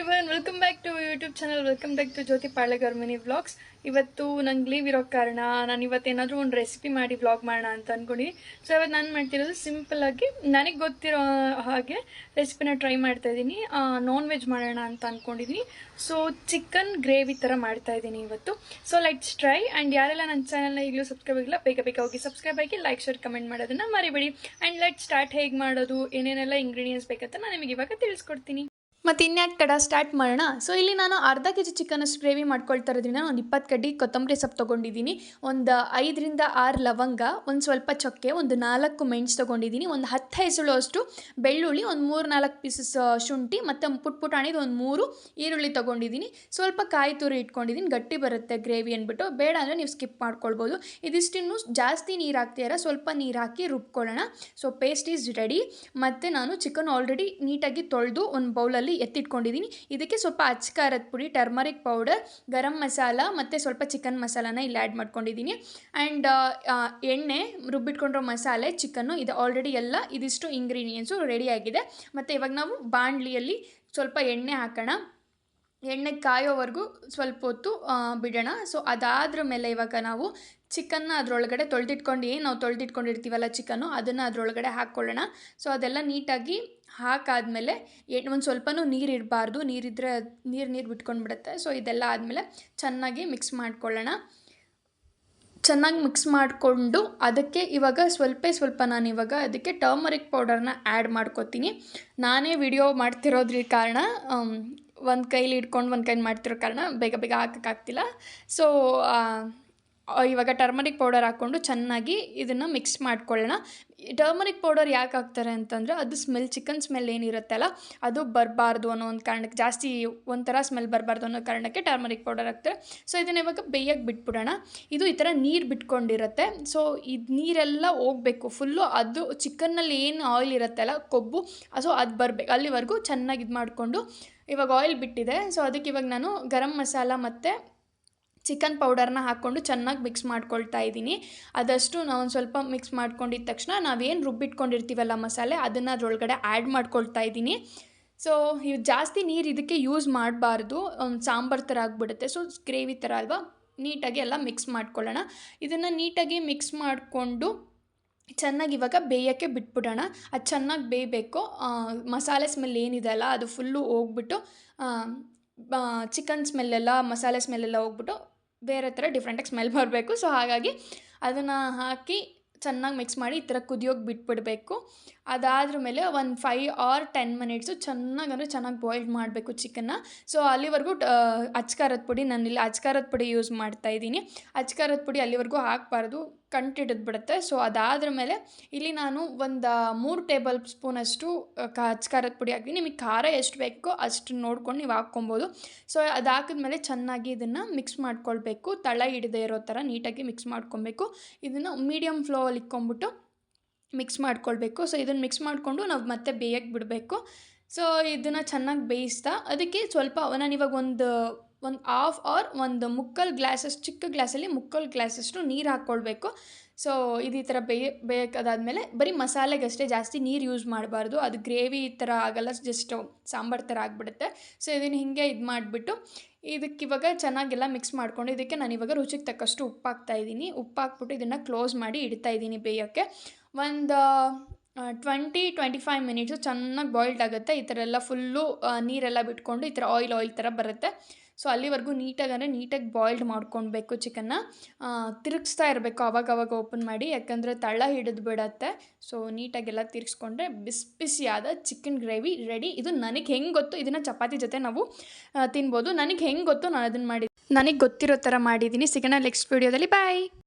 Everyone, welcome back to YouTube channel. Welcome back to Jyothi Palegar mini vlogs. ಇವತ್ತು ನಂಗೆ leave ಇರೋ ಕಾರಣ ನಾನು ಇವತ್ತೇನಾದರೂ ಒಂದು ರೆಸಿಪಿ ಮಾಡಿ ವ್ಲಾಗ್ ಮಾಡೋಣ ಅಂತ ಅಂದ್ಕೊಂಡಿದ್ದೀನಿ. ಸೊ ಇವತ್ತು ನಾನು ಮಾಡ್ತಿರೋದು ಸಿಂಪಲ್ಲಾಗಿ ನನಗೆ ಗೊತ್ತಿರೋ ಹಾಗೆ ರೆಸಿಪಿನ ಟ್ರೈ ಮಾಡ್ತಾಯಿದ್ದೀನಿ. ನಾನ್ ವೆಜ್ ಮಾಡೋಣ ಅಂತ ಅಂದ್ಕೊಂಡಿದ್ದೀನಿ. ಸೊ ಚಿಕನ್ ಗ್ರೇವಿ ಥರ ಮಾಡ್ತಾಯಿದ್ದೀನಿ ಇವತ್ತು. So let's try. ಆ್ಯಂಡ್ ಯಾರೆಲ್ಲ ನನ್ನ ಚಾನಲ್ನ ಈಗಲೂ ಸಬ್ಸ್ಕ್ರೈಬ್ ಆಗಿಲ್ಲ, ಬೇಗ ಹೋಗಿ ಸಬ್ಸ್ಕ್ರೈಬ್ ಆಗಿ ಲೈಕ್ ಶೇರ್ ಕಮೆಂಟ್ ಮಾಡೋದನ್ನು ಮರಿಬೇಡಿ. And let start. ಹೇಗೆ ಮಾಡೋದು, ಏನೇನೆಲ್ಲ ಇಂಗ್ರೀಡಿಯೆಂಟ್ಸ್ ಬೇಕಂತ ನಾನು ನಿಮಗೆ ಇವಾಗ ತಿಳಿಸ್ಕೊಡ್ತೀನಿ. ಮತ್ತು ಇನ್ಯಾಕೆ ತಡ, ಸ್ಟಾರ್ಟ್ ಮಾಡೋಣ. ಸೊ ಇಲ್ಲಿ ನಾನು ಅರ್ಧ ಕೆ ಜಿ ಚಿಕನಷ್ಟು ಗ್ರೇವಿ ಮಾಡ್ಕೊಳ್ತಾ ಇರೋದ್ರಿಂದ ಒಂದು 20 ಕಡ್ಡಿ ಕೊತ್ತಂಬರಿ ಸೊಪ್ಪು ತೊಗೊಂಡಿದ್ದೀನಿ, ಒಂದು 5 ರಿಂದ 6 ಲವಂಗ, ಒಂದು ಸ್ವಲ್ಪ ಚಕ್ಕೆ, ಒಂದು 4 ಮೆಣಸು ತೊಗೊಂಡಿದ್ದೀನಿ, ಒಂದು 10 ಹೆಸಳು ಅಷ್ಟು ಬೆಳ್ಳುಳ್ಳಿ, ಒಂದು 3-4 ಪೀಸಸ್ ಶುಂಠಿ, ಮತ್ತು ಪುಟಾಣಿದು ಒಂದು 3 ಈರುಳ್ಳಿ ತೊಗೊಂಡಿದ್ದೀನಿ. ಸ್ವಲ್ಪ ಕಾಯಿ ತುರಿ ಇಟ್ಕೊಂಡಿದ್ದೀನಿ, ಗಟ್ಟಿ ಬರುತ್ತೆ ಗ್ರೇವಿ ಅಂದ್ಬಿಟ್ಟು. ಬೇಡ ಅಂದರೆ ನೀವು ಸ್ಕಿಪ್ ಮಾಡ್ಕೊಳ್ಬೋದು. ಇದಿಷ್ಟನ್ನು ಜಾಸ್ತಿ ನೀರು ಹಾಕ್ತೀರ, ಸ್ವಲ್ಪ ನೀರು ಹಾಕಿ ರುಬ್ಕೊಳ್ಳೋಣ. So paste is ready. ಮತ್ತು ನಾನು ಚಿಕನ್ ಆಲ್ರೆಡಿ ನೀಟಾಗಿ ತೊಳೆದು ಒಂದು ಬೌಲಲ್ಲಿ ಎತ್ತಿಟ್ಕೊಂಡಿದ್ದೀನಿ. ಇದಕ್ಕೆ ಸ್ವಲ್ಪ ಅಚ್ಚ ಖಾರದ ಪುಡಿ, ಟರ್ಮರಿಕ್ ಪೌಡರ್, ಗರಂ ಮಸಾಲ ಮತ್ತು ಸ್ವಲ್ಪ ಚಿಕನ್ ಮಸಾಲಾನ ಇಲ್ಲಿ ಆ್ಯಡ್ ಮಾಡ್ಕೊಂಡಿದ್ದೀನಿ. ಆ್ಯಂಡ್ ಎಣ್ಣೆ, ರುಬ್ಬಿಟ್ಕೊಂಡಿರೋ ಮಸಾಲೆ, ಚಿಕನ್ನು ಇದು ಆಲ್ರೆಡಿ ಎಲ್ಲ ಇದಿಷ್ಟು ಇಂಗ್ರೀಡಿಯೆಂಟ್ಸು ರೆಡಿಯಾಗಿದೆ. ಮತ್ತು ಇವಾಗ ನಾವು ಬಾಣಲಿಯಲ್ಲಿ ಸ್ವಲ್ಪ ಎಣ್ಣೆ ಹಾಕೋಣ. ಎಣ್ಣೆ ಕಾಯೋವರೆಗೂ ಸ್ವಲ್ಪ ಹೊತ್ತು ಬಿಡೋಣ. ಸೊ ಅದಾದ್ರ ಮೇಲೆ ಇವಾಗ ನಾವು ಚಿಕನ್ನ ಅದರೊಳಗಡೆ ನಾವು ತೊಳೆದಿಟ್ಕೊಂಡಿರ್ತೀವಲ್ಲ ಚಿಕನ್ನು, ಅದನ್ನು ಅದರೊಳಗಡೆ ಹಾಕ್ಕೊಳ್ಳೋಣ. ಸೊ ಅದೆಲ್ಲ ನೀಟಾಗಿ ಹಾಕಾದ್ಮೇಲೆ ಒಂದು ಸ್ವಲ್ಪನೂ ನೀರು ಇರಬಾರ್ದು, ನೀರಿದ್ದರೆ ನೀರು ಬಿಟ್ಕೊಂಡ್ಬಿಡುತ್ತೆ. ಸೊ ಇದೆಲ್ಲ ಆದಮೇಲೆ ಚೆನ್ನಾಗಿ ಮಿಕ್ಸ್ ಮಾಡ್ಕೊಳ್ಳೋಣ. ಚೆನ್ನಾಗಿ ಮಿಕ್ಸ್ ಮಾಡಿಕೊಂಡು ಅದಕ್ಕೆ ಇವಾಗ ಸ್ವಲ್ಪ ನಾನಿವಾಗ ಅದಕ್ಕೆ ಟರ್ಮರಿಕ್ ಪೌಡರ್ನ ಆ್ಯಡ್ ಮಾಡ್ಕೊತೀನಿ. ನಾನೇ ವಿಡಿಯೋ ಮಾಡ್ತಿರೋದ್ರ ಕಾರಣ ಒಂದು ಕೈಲಿ ಇಟ್ಕೊಂಡು ಒಂದು ಕೈಲಿ ಮಾಡ್ತಿರೋ ಕಾರಣ ಬೇಗ ಹಾಕೋಕ್ಕಾಗ್ತಿಲ್ಲ. ಸೊ ಇವಾಗ ಟರ್ಮರಿಕ್ ಪೌಡರ್ ಹಾಕ್ಕೊಂಡು ಚೆನ್ನಾಗಿ ಇದನ್ನು ಮಿಕ್ಸ್ ಮಾಡ್ಕೊಳ್ಳೋಣ. ಟರ್ಮರಿಕ್ ಪೌಡರ್ ಯಾಕೆ ಹಾಕ್ತಾರೆ ಅಂತಂದರೆ ಅದು ಚಿಕನ್ ಸ್ಮೆಲ್ ಏನಿರುತ್ತಲ್ಲ ಅದು ಬರಬಾರ್ದು ಅನ್ನೋ ಒಂದು ಕಾರಣಕ್ಕೆ, ಜಾಸ್ತಿ ಒಂಥರ ಸ್ಮೆಲ್ ಬರಬಾರ್ದು ಅನ್ನೋ ಕಾರಣಕ್ಕೆ ಟರ್ಮರಿಕ್ ಪೌಡರ್ ಹಾಕ್ತಾರೆ. ಸೊ ಇದನ್ನು ಇವಾಗ ಬೇಯಕ್ಕೆ ಬಿಟ್ಬಿಡೋಣ. ಇದು ಈ ಥರ ನೀರು ಬಿಟ್ಕೊಂಡಿರುತ್ತೆ. ಸೊ ಇದು ನೀರೆಲ್ಲ ಹೋಗಬೇಕು ಫುಲ್ಲು. ಅದು ಚಿಕನ್ನಲ್ಲಿ ಏನು ಆಯಿಲ್ ಇರುತ್ತಲ್ಲ, ಕೊಬ್ಬು, ಸೊ ಅದು ಬರಬೇಕು. ಅಲ್ಲಿವರೆಗೂ ಚೆನ್ನಾಗಿ ಇದು ಮಾಡಿಕೊಂಡು ಇವಾಗ ಆಯಿಲ್ ಬಿಟ್ಟಿದೆ. ಸೊ ಅದಕ್ಕೆ ಇವಾಗ ನಾನು ಗರಂ ಮಸಾಲ ಮತ್ತು ಚಿಕನ್ ಪೌಡರ್ನ ಹಾಕ್ಕೊಂಡು ಚೆನ್ನಾಗಿ ಮಿಕ್ಸ್ ಮಾಡ್ಕೊಳ್ತಾ ಇದ್ದೀನಿ. ಅದಷ್ಟು ನಾವು ಸ್ವಲ್ಪ ಮಿಕ್ಸ್ ಮಾಡ್ಕೊಂಡಿದ್ದ ತಕ್ಷಣ ನಾವೇನು ರುಬ್ಬಿಟ್ಕೊಂಡಿರ್ತೀವಲ್ಲ ಮಸಾಲೆ, ಅದನ್ನು ಅದರೊಳಗಡೆ ಆ್ಯಡ್ ಮಾಡ್ಕೊಳ್ತಾ ಇದ್ದೀನಿ. ಸೊ ಇವು ಜಾಸ್ತಿ ನೀರು ಇದಕ್ಕೆ ಯೂಸ್ ಮಾಡಬಾರ್ದು, ಸಾಂಬಾರು ಥರ ಆಗಿಬಿಡುತ್ತೆ. ಸೊ ಗ್ರೇವಿ ಥರ ಅಲ್ವಾ, ನೀಟಾಗಿ ಎಲ್ಲ ಮಿಕ್ಸ್ ಮಾಡ್ಕೊಳ್ಳೋಣ. ಇದನ್ನು ನೀಟಾಗಿ ಮಿಕ್ಸ್ ಮಾಡಿಕೊಂಡು ಚೆನ್ನಾಗಿ ಇವಾಗ ಬೇಯೋಕ್ಕೆ ಬಿಟ್ಬಿಡೋಣ. ಅದು ಚೆನ್ನಾಗಿ ಬೇಯಬೇಕು. ಮಸಾಲೆ ಸ್ಮೆಲ್ ಏನಿದೆ ಅಲ್ಲ ಅದು ಫುಲ್ಲು ಹೋಗ್ಬಿಟ್ಟು ಚಿಕನ್ ಸ್ಮೆಲ್ಲೆಲ್ಲ, ಮಸಾಲೆ ಸ್ಮೆಲ್ಲೆಲ್ಲ ಹೋಗ್ಬಿಟ್ಟು ಬೇರೆ ಥರ ಡಿಫ್ರೆಂಟಾಗಿ ಸ್ಮೆಲ್ ಬರಬೇಕು. ಸೊ ಹಾಗಾಗಿ ಅದನ್ನು ಹಾಕಿ ಚೆನ್ನಾಗಿ ಮಿಕ್ಸ್ ಮಾಡಿ ಈ ಥರ ಕುದಿಯೋಗಿ ಬಿಟ್ಬಿಡಬೇಕು. ಅದಾದ್ರ ಮೇಲೆ ಒಂದು 5 or 10 ಮಿನಿಟ್ಸು ಚೆನ್ನಾಗಿ ಬಾಯ್ಲ್ಡ್ ಮಾಡಬೇಕು ಚಿಕನ್ನ. ಸೊ ಅಲ್ಲಿವರೆಗೂ ಅಚ್ಚ ಖಾರದ ಪುಡಿ, ನಾನಿಲ್ಲಿ ಅಚ್ಚ ಖಾರದ ಪುಡಿ ಯೂಸ್ ಮಾಡ್ತಾಯಿದ್ದೀನಿ. ಅಚ್ಚ ಖಾರದ ಪುಡಿ ಅಲ್ಲಿವರೆಗೂ ಹಾಕಬಾರ್ದು, ಕಂಟಿಡಿದ್ಬಿಡುತ್ತೆ. ಸೊ ಅದಾದ್ರ ಮೇಲೆ ಇಲ್ಲಿ ನಾನು ಒಂದು 3 ಟೇಬಲ್ ಸ್ಪೂನಷ್ಟು ಅಚ್ಚ ಖಾರದ ಪುಡಿ ಹಾಕ್ತೀನಿ. ನಿಮಗೆ ಖಾರ ಎಷ್ಟು ಬೇಕೋ ಅಷ್ಟು ನೋಡ್ಕೊಂಡು ನೀವು ಹಾಕ್ಕೊಬೋದು. ಸೊ ಅದು ಹಾಕಿದ್ಮೇಲೆ ಚೆನ್ನಾಗಿ ಇದನ್ನು ಮಿಕ್ಸ್ ಮಾಡ್ಕೊಳ್ಬೇಕು. ತಳ ಹಿಡದೆ ಇರೋ ಥರ ನೀಟಾಗಿ ಮಿಕ್ಸ್ ಮಾಡ್ಕೊಬೇಕು. ಇದನ್ನು ಮೀಡಿಯಮ್ ಫ್ಲೋವಲ್ಲಿ ಇಕ್ಕೊಂಬಿಟ್ಟು ಮಿಕ್ಸ್ ಮಾಡ್ಕೊಳ್ಬೇಕು. ಸೊ ಇದನ್ನು ಮಿಕ್ಸ್ ಮಾಡಿಕೊಂಡು ನಾವು ಮತ್ತೆ ಬೇಯಕ್ಕೆ ಬಿಡಬೇಕು. ಸೊ ಇದನ್ನು ಚೆನ್ನಾಗಿ ಬೇಯಿಸ್ತಾ ಅದಕ್ಕೆ ಸ್ವಲ್ಪ ನಾನಿವಾಗ ಒಂದು ಹಾಫ್ ಆರ್ ಒಂದು ಮುಕ್ಕಾಲು ಗ್ಲಾಸಷ್ಟು, ಚಿಕ್ಕ ಗ್ಲಾಸಲ್ಲಿ ಮುಕ್ಕಾಲು ಗ್ಲಾಸಷ್ಟು ನೀರು ಹಾಕ್ಕೊಳ್ಬೇಕು. ಸೊ ಇದು ಈ ಥರ ಬೇಯಕ್ಕದಾದಮೇಲೆ ಬರೀ ಮಸಾಲೆಗಷ್ಟೇ, ಜಾಸ್ತಿ ನೀರು ಯೂಸ್ ಮಾಡಬಾರ್ದು. ಅದು ಗ್ರೇವಿ ಥರ ಆಗಲ್ಲ, ಜಸ್ಟ್ ಸಾಂಬಾರು ಥರ ಆಗಿಬಿಡುತ್ತೆ. ಸೊ ಇದನ್ನು ಹೀಗೆ ಇದು ಮಾಡಿಬಿಟ್ಟು ಇದಕ್ಕಿವಾಗ ಚೆನ್ನಾಗೆಲ್ಲ ಮಿಕ್ಸ್ ಮಾಡ್ಕೊಂಡು ಇದಕ್ಕೆ ನಾನಿವಾಗ ರುಚಿಗೆ ತಕ್ಕಷ್ಟು ಉಪ್ಪು ಹಾಕ್ತಾಯಿದ್ದೀನಿ. ಉಪ್ಪು ಹಾಕ್ಬಿಟ್ಟು ಇದನ್ನು ಕ್ಲೋಸ್ ಮಾಡಿ ಇಡ್ತಾಯಿದ್ದೀನಿ ಬೇಯೋಕ್ಕೆ. ಒಂದು 20-25 ಮಿನಿಟ್ಸು ಚೆನ್ನಾಗಿ ಬಾಯ್ಲ್ಡ್ ಆಗುತ್ತೆ. ಈ ಥರ ಎಲ್ಲ ಫುಲ್ಲು ನೀರೆಲ್ಲ ಬಿಟ್ಕೊಂಡು ಈ ಥರ ಆಯಿಲ್ ಥರ ಬರುತ್ತೆ. ಸೊ ಅಲ್ಲಿವರೆಗೂ ನೀಟಾಗಿ ಬಾಯ್ಲ್ಡ್ ಮಾಡ್ಕೊಳ್ಬೇಕು ಚಿಕನ್ನ. ತಿರುಗಿಸ್ತಾ ಇರಬೇಕು ಅವಾಗವಾಗ ಓಪನ್ ಮಾಡಿ, ಯಾಕಂದರೆ ತಳ ಹಿಡಿದು ಬಿಡತ್ತೆ. ಸೊ ನೀಟಾಗೆಲ್ಲ ತಿರ್ಗಿಸ್ಕೊಂಡ್ರೆ ಬಿಸಿಯಾದ ಚಿಕನ್ ಗ್ರೇವಿ ರೆಡಿ. ಇದು ನನಗೆ ಹೆಂಗೆ ಗೊತ್ತು, ಇದನ್ನು ಚಪಾತಿ ಜೊತೆ ನಾವು ತಿನ್ಬೋದು. ನನಗೆ ಹೆಂಗೆ ಗೊತ್ತು ನಾನು ಅದನ್ನು ನನಗೆ ಗೊತ್ತಿರೋ ಥರ ಮಾಡಿದ್ದೀನಿ. ಸಿಗೋಣ ನೆಕ್ಸ್ಟ್ ವೀಡಿಯೋದಲ್ಲಿ. ಬಾಯ್.